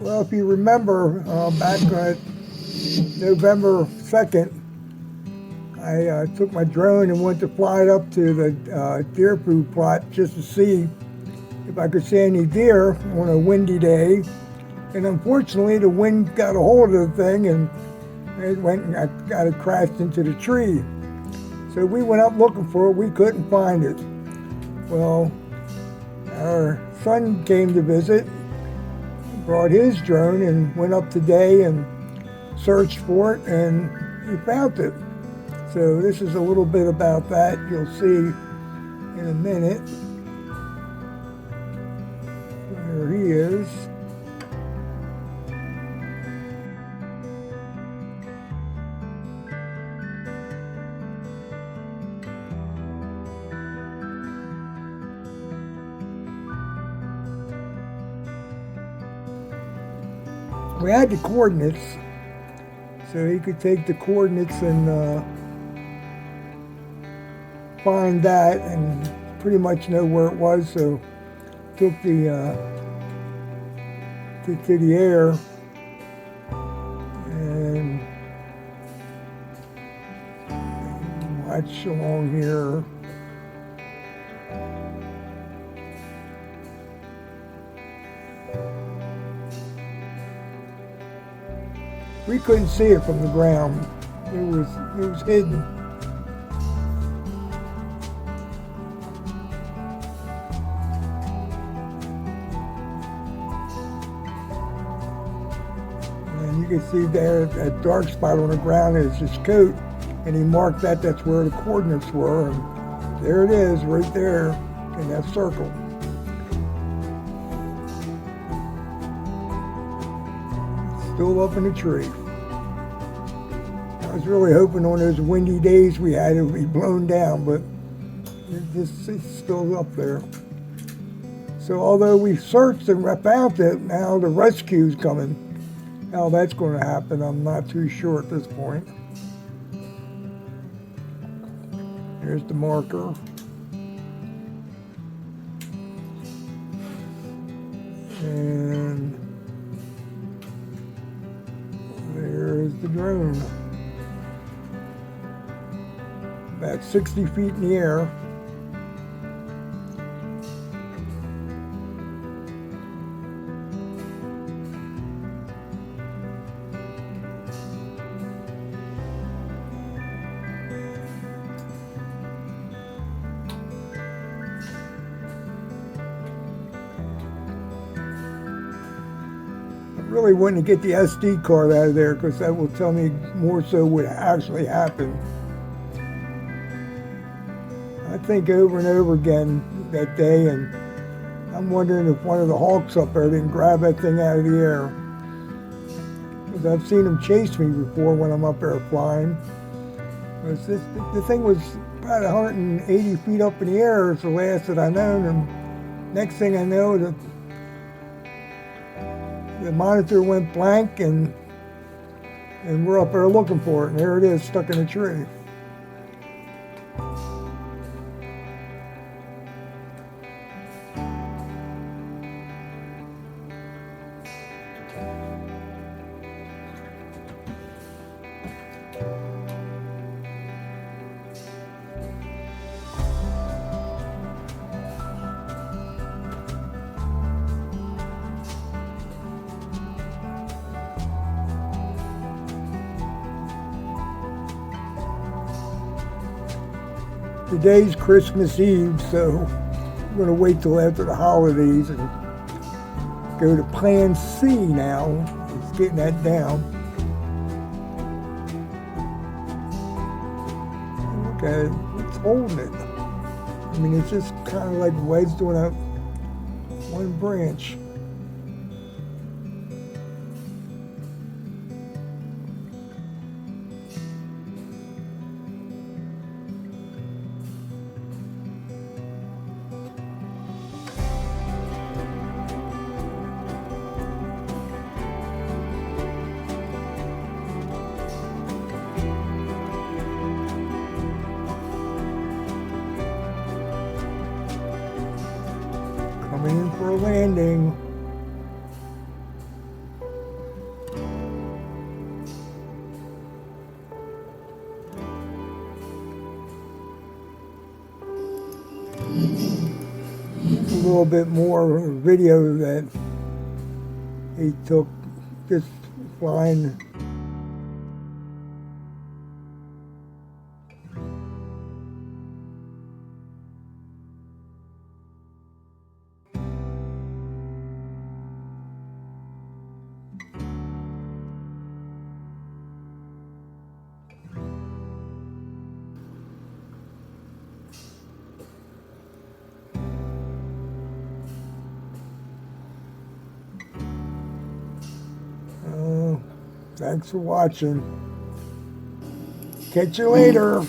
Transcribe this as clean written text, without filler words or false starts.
Well, if you remember, back November 2nd, I took my drone and went to fly it up to the deer food plot just to see if I could see any deer on a windy day. And unfortunately, the wind got a hold of the thing and it went and got it crashed into the tree. So we went up looking for it. We couldn't find it. Well, our son came to visit, brought his drone and went up today and searched for it, and he found it. So this is a little bit about that. You'll see in a minute. There he is. We had the coordinates, so he could take the coordinates and find that and pretty much know where it was. So took the to the air and watch along here. We couldn't see it from the ground. It was hidden. And you can see there that dark spot on the ground is his coat, and he marked that. That's where the coordinates were, and there it is, right there in that circle. Still up in the tree. I was really hoping on those windy days we had it would be blown down, but it's still up there. So although we searched and found it, now the rescue's coming. How that's going to happen, I'm not too sure at this point. Here's the marker. And there's the drone. About 60 feet in the air. I really want to get the SD card out of there because that will tell me more so what actually happened. I think over and over again that day, and I'm wondering if one of the hawks up there didn't grab that thing out of the air. Because I've seen them chase me before when I'm up there flying. The thing was about 180 feet up in the air is the last that I known, and next thing I know, the monitor went blank, and we're up there looking for it, and there it is, stuck in a tree. Today's Christmas Eve, so I'm going to wait till after the holidays and go to Plan C now. It's getting that down. Okay, it's holding it. I mean, it's just kind of like wedged on a one branch. Coming in for a landing. A little bit more video that he took just flying. Thanks for watching. Catch you later.